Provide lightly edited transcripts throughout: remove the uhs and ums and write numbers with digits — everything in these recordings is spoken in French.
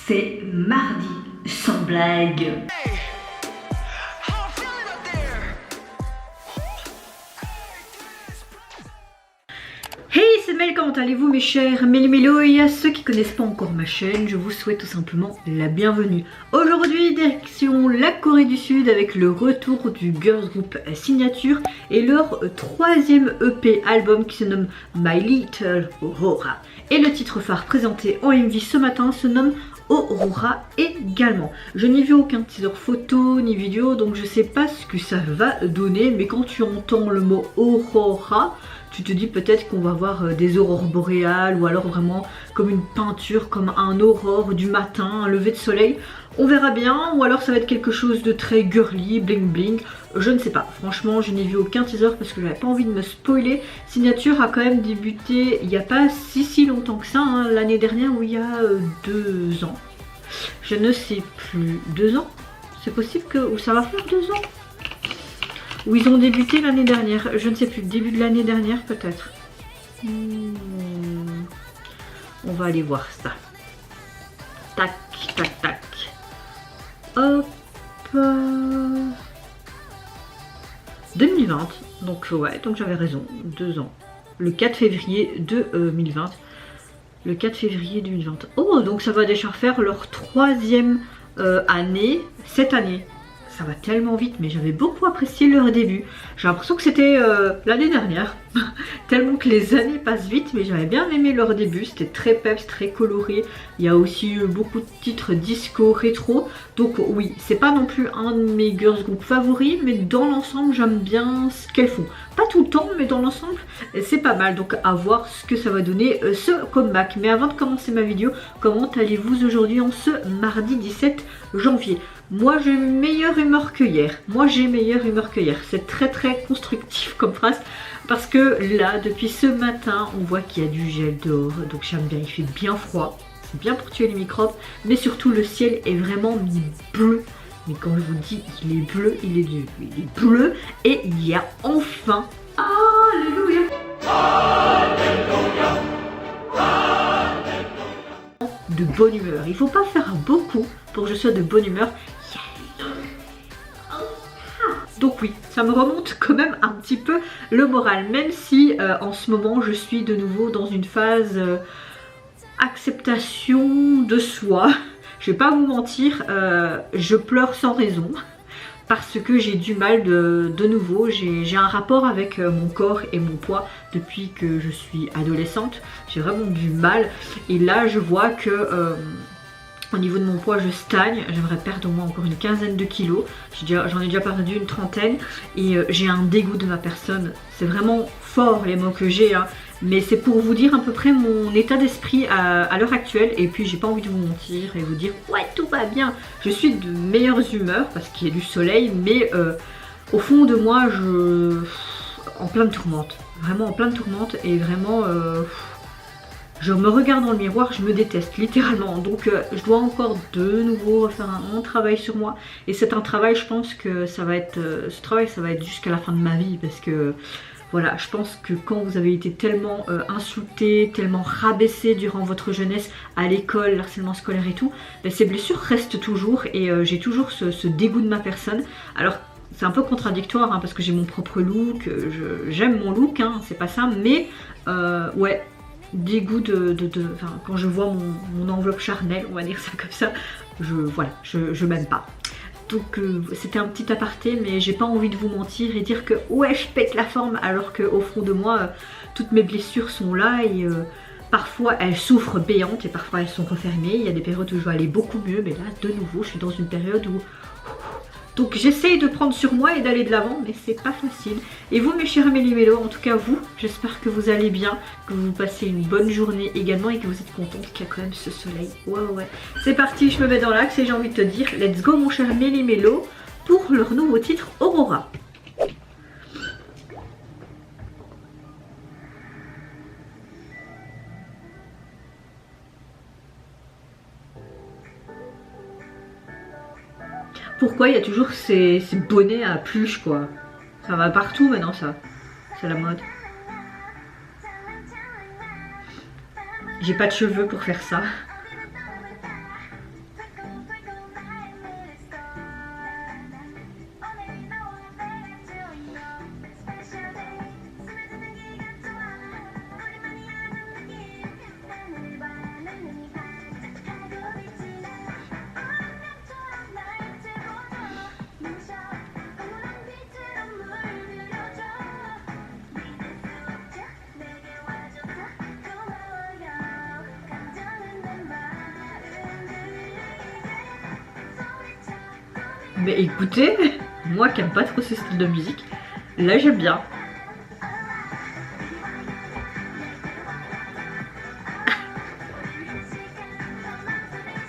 C'est mardi, sans blague. Hey, c'est Mel, comment allez-vous mes chers Méli-Mélo? Et à ceux qui connaissent pas encore ma chaîne, je vous souhaite tout simplement la bienvenue. Aujourd'hui, direction la Corée du Sud avec le retour du girls group Signature et leur troisième EP album qui se nomme My Little Aurora. Et le titre phare présenté en MV ce matin se nomme Aurora également. Je n'ai vu aucun teaser photo ni vidéo, donc je sais pas ce que ça va donner, mais quand tu entends le mot Aurora, tu te dis peut-être qu'on va voir des aurores boréales ou alors vraiment comme une peinture, comme un aurore du matin, un lever de soleil. On verra bien, ou alors ça va être quelque chose de très girly, bling bling, je ne sais pas. Franchement, je n'ai vu aucun teaser parce que j'avais pas envie de me spoiler. Signature a quand même débuté il n'y a pas si longtemps que ça, hein, l'année dernière ou il y a 2 ans. Je ne sais plus, 2 ans? C'est possible que ou ça va faire 2 ans? Ou ils ont débuté l'année dernière, je ne sais plus, début de l'année dernière peut-être. On va aller voir ça. Tac, tac, tac. Hop. 2020, donc ouais, donc j'avais raison, 2 ans. Le 4 février 2020. Le 4 février 2020. Oh, donc ça va déjà faire leur troisième année cette année. Ça va tellement vite, mais j'avais beaucoup apprécié leur début. J'ai l'impression que c'était l'année dernière. Tellement que les années passent vite, mais j'avais bien aimé leur début. C'était très peps, très coloré. Il y a aussi eu beaucoup de titres disco, rétro. Donc oui, c'est pas non plus un de mes girls group favoris, mais dans l'ensemble, j'aime bien ce qu'elles font. Pas tout le temps, mais dans l'ensemble, c'est pas mal. Donc à voir ce que ça va donner ce comeback. Mais avant de commencer ma vidéo, comment allez-vous aujourd'hui en ce mardi 17 janvier? Moi j'ai meilleure humeur que hier. C'est très constructif comme phrase. Parce que là, depuis ce matin, on voit qu'il y a du gel dehors. Donc j'aime bien, il fait bien froid. C'est bien pour tuer les microbes. Mais surtout le ciel est vraiment bleu. Mais quand je vous dis il est bleu, il est bleu. Et il y a enfin... Alléluia, de bonne humeur. Il faut pas faire beaucoup pour que je sois de bonne humeur. Donc oui, ça me remonte quand même un petit peu le moral, même si en ce moment je suis de nouveau dans une phase acceptation de soi. Je vais pas vous mentir, je pleure sans raison parce que j'ai du mal de nouveau. J'ai un rapport avec mon corps et mon poids depuis que je suis adolescente. J'ai vraiment du mal et là je vois que... au niveau de mon poids, je stagne. J'aimerais perdre au moins encore une quinzaine de kilos. J'en ai déjà perdu une trentaine. Et j'ai un dégoût de ma personne. C'est vraiment fort les mots que j'ai. Hein. Mais c'est pour vous dire à peu près mon état d'esprit à l'heure actuelle. Et puis j'ai pas envie de vous mentir et vous dire ouais tout va bien. Je suis de meilleures humeurs parce qu'il y a du soleil. Mais au fond de moi, en pleine tourmente. Vraiment en pleine tourmente. Et vraiment... je me regarde dans le miroir, je me déteste littéralement. Donc je dois encore de nouveau refaire un travail sur moi. Et c'est un travail, je pense que ça va être... ce travail, ça va être jusqu'à la fin de ma vie. Parce que voilà, je pense que quand vous avez été tellement insulté, tellement rabaissé durant votre jeunesse à l'école, l'harcèlement scolaire et tout, ben, ces blessures restent toujours. Et j'ai toujours ce dégoût de ma personne. Alors c'est un peu contradictoire hein, parce que j'ai mon propre look. J'aime mon look, hein, c'est pas ça. Mais ouais... dégoût enfin, quand je vois mon enveloppe charnelle, on va dire ça comme ça, je m'aime pas. Donc c'était un petit aparté, mais j'ai pas envie de vous mentir et dire que ouais je pète la forme alors qu'au fond de moi toutes mes blessures sont là et parfois elles souffrent béantes et parfois elles sont refermées. Il y a des périodes où je vais aller beaucoup mieux, mais là de nouveau je suis dans une période où... Donc j'essaye de prendre sur moi et d'aller de l'avant, mais c'est pas facile. Et vous mes chers Méli-Mélo, en tout cas vous, j'espère que vous allez bien, que vous passez une bonne journée également et que vous êtes contente qu'il y a quand même ce soleil. Ouais. C'est parti, je me mets dans l'axe et j'ai envie de te dire, let's go mon cher Méli-Mélo pour leur nouveau titre Aurora. Pourquoi il y a toujours ces bonnets à pluche quoi? Ça va partout maintenant ça. C'est la mode. J'ai pas de cheveux pour faire ça. Mais écoutez, moi qui aime pas trop ce style de musique, là j'aime bien.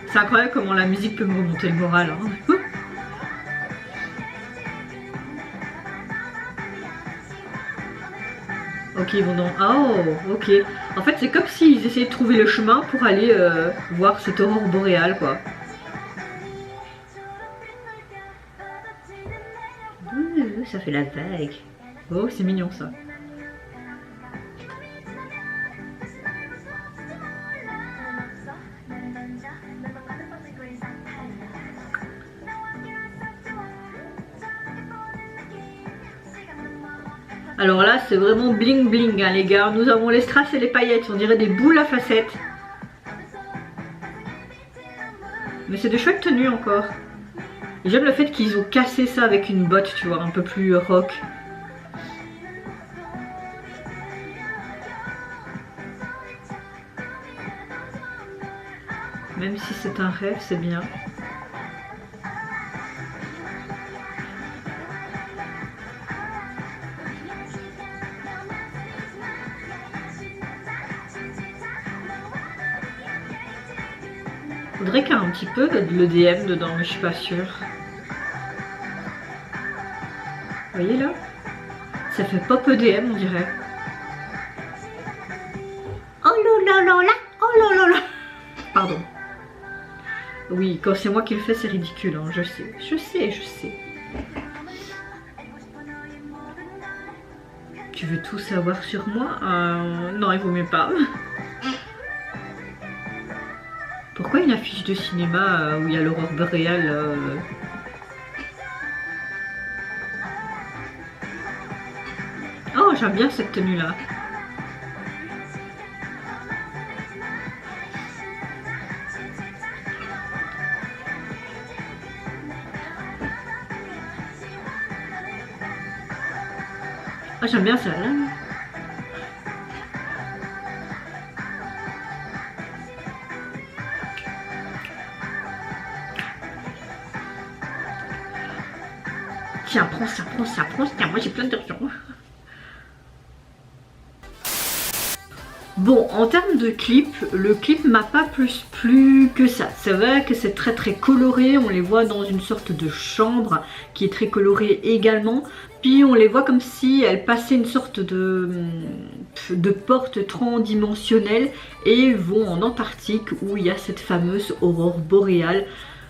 C'est incroyable comment la musique peut me remonter le moral. Hein. Ok, ils vont dans... Oh, ok. En fait, c'est comme s'ils essayaient de trouver le chemin pour aller voir cette aurore boréale, quoi. Ça fait la vague. Oh, c'est mignon, ça. Alors là, c'est vraiment bling bling, hein, les gars. Nous avons les strass et les paillettes. On dirait des boules à facettes. Mais c'est de chouettes tenues encore. J'aime le fait qu'ils ont cassé ça avec une botte, tu vois, un peu plus rock. Même si c'est un rêve, c'est bien. Faudrait qu'il y ait un petit peu de l'EDM dedans, mais je suis pas sûre. Vous voyez là? Ça fait pop EDM, on dirait. Oh là là là! Oh là là là! Pardon. Oui, quand c'est moi qui le fais, c'est ridicule, hein, je sais. Je sais, je sais. Tu veux tout savoir sur moi? Non, il vaut mieux pas. Pourquoi une affiche de cinéma où il y a l'aurore boréale Oh, j'aime bien cette tenue là. Ah, j'aime bien ça là. Tiens, prends ça, prends ça, prends ça. Moi j'ai plein d'argent. Bon, en termes de clip, le clip m'a pas plus plu que ça. C'est vrai que c'est très très coloré, on les voit dans une sorte de chambre qui est très colorée également. Puis on les voit comme si elles passaient une sorte de porte transdimensionnelle et vont en Antarctique où il y a cette fameuse aurore boréale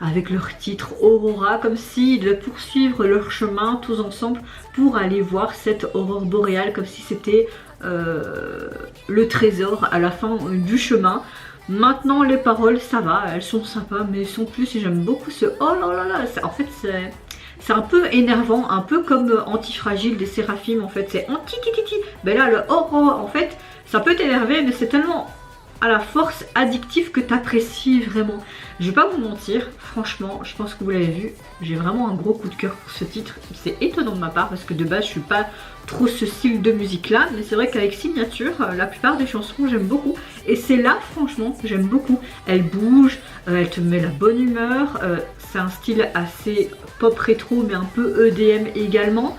avec leur titre Aurora, comme s'ils devaient poursuivre leur chemin tous ensemble pour aller voir cette aurore boréale, comme si c'était le trésor à la fin du chemin. Maintenant les paroles ça va, elles sont sympas, mais sans plus, et j'aime beaucoup ce oh là là là, en fait c'est un peu énervant, un peu comme Antifragile des Séraphimes en fait, c'est anti-titi. Ben là le Aurora en fait, ça peut t'énerver, mais c'est tellement à la force addictive que t'apprécies vraiment. Je vais pas vous mentir, franchement, je pense que vous l'avez vu, j'ai vraiment un gros coup de cœur pour ce titre. C'est étonnant de ma part parce que de base je suis pas trop ce style de musique là, mais c'est vrai qu'avec Signature, la plupart des chansons j'aime beaucoup. Et c'est là franchement que j'aime beaucoup. Elle bouge, elle te met la bonne humeur, c'est un style assez pop rétro mais un peu EDM également.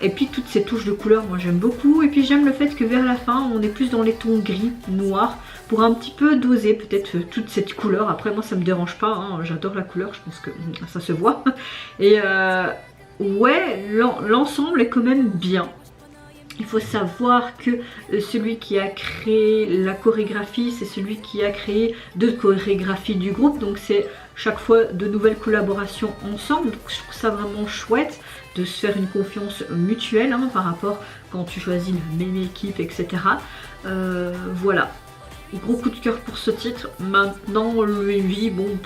Et puis toutes ces touches de couleur, moi j'aime beaucoup. Et puis j'aime le fait que vers la fin on est plus dans les tons gris, noirs, pour un petit peu doser peut-être toute cette couleur. Après moi ça me dérange pas, hein. J'adore la couleur, je pense que ça se voit. Et ouais, l'ensemble est quand même bien. Il faut savoir que celui qui a créé la chorégraphie, c'est celui qui a créé deux chorégraphies du groupe. Donc c'est chaque fois de nouvelles collaborations ensemble. Donc je trouve ça vraiment chouette de se faire une confiance mutuelle hein, par rapport quand tu choisis une même équipe, etc. Voilà. Gros coup de cœur pour ce titre. Maintenant le MV, bon...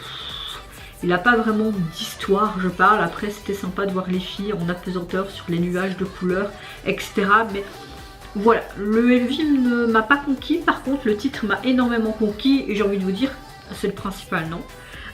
il n'a pas vraiment d'histoire, je parle. Après, c'était sympa de voir les filles en apesanteur sur les nuages de couleurs, etc. Mais voilà, le MV ne m'a pas conquis. Par contre, le titre m'a énormément conquis. Et j'ai envie de vous dire, c'est le principal, non?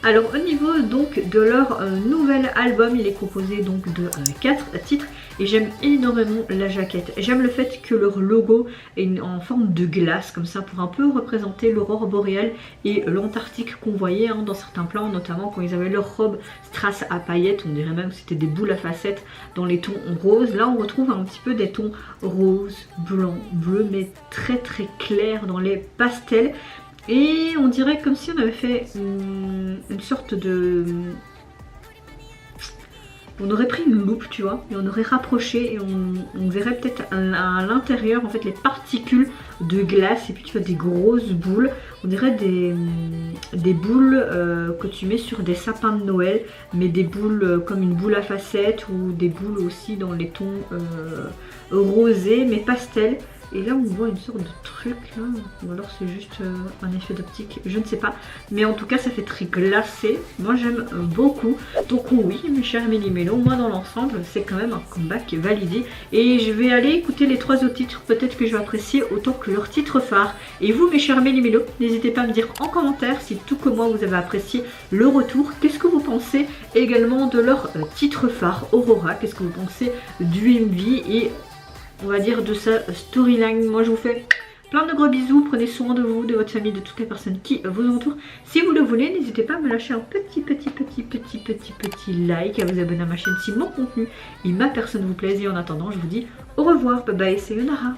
Alors au niveau donc de leur nouvel album, il est composé donc de 4 titres et j'aime énormément la jaquette. J'aime le fait que leur logo est en forme de glace comme ça pour un peu représenter l'aurore boréale et l'Antarctique qu'on voyait dans certains plans, notamment quand ils avaient leur robe strass à paillettes, on dirait même que c'était des boules à facettes dans les tons roses. Là on retrouve un petit peu des tons rose, blanc, bleu mais très très clairs dans les pastels. Et on dirait comme si on avait fait une sorte de... On aurait pris une loupe, tu vois, et on aurait rapproché et on verrait peut-être à l'intérieur en fait les particules de glace et puis tu vois des grosses boules. On dirait des boules que tu mets sur des sapins de Noël, mais des boules comme une boule à facettes ou des boules aussi dans les tons rosés mais pastels. Et là on voit une sorte de truc là, ou alors c'est juste un effet d'optique, je ne sais pas. Mais en tout cas ça fait très glacé, moi j'aime beaucoup. Donc oui mes chers Méli-Mélo, moi dans l'ensemble c'est quand même un comeback validé. Et je vais aller écouter les 3 autres titres, peut-être que je vais apprécier autant que leur titre phare. Et vous mes chers Méli-Mélo, n'hésitez pas à me dire en commentaire si tout comme moi vous avez apprécié le retour. Qu'est-ce que vous pensez également de leur titre phare Aurora, qu'est-ce que vous pensez du MV et on va dire de sa storyline. Moi je vous fais plein de gros bisous, prenez soin de vous, de votre famille, de toutes les personnes qui vous entourent. Si vous le voulez, n'hésitez pas à me lâcher un petit like, à vous abonner à ma chaîne si mon contenu et ma personne vous plaisent. Et en attendant, je vous dis au revoir, bye bye, c'est Yonara.